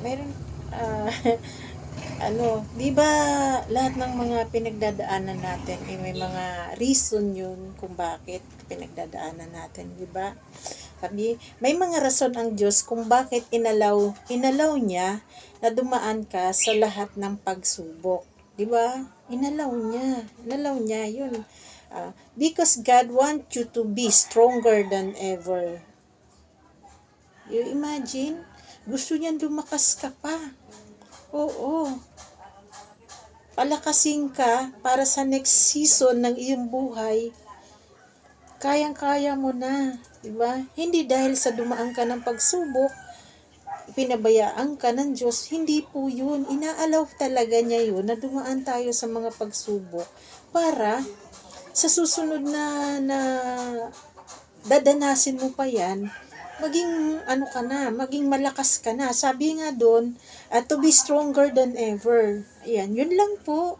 meron, ah, di ba lahat ng mga pinagdadaanan natin, may mga reason yun kung bakit pinagdadaanan natin, di ba? May mga rason ang Diyos kung bakit inalaw niya na dumaan ka sa lahat ng pagsubok. Di ba? Inalaw niya yun. Because God wants you to be stronger than ever. You imagine? Gusto niyan lumakas ka pa. Oo. Palakasin ka para sa next season ng iyong buhay. Kayang-kaya mo na. Diba? Hindi dahil sa dumaan ka ng pagsubok, pinabayaan ka ng Diyos. Hindi po yun. Inaalaw talaga niya yun na dumaan tayo sa mga pagsubok para sa susunod na dadanasin mo pa yan, maging maging malakas ka na. Sabi nga doon, to be stronger than ever. Ayan, yun lang po.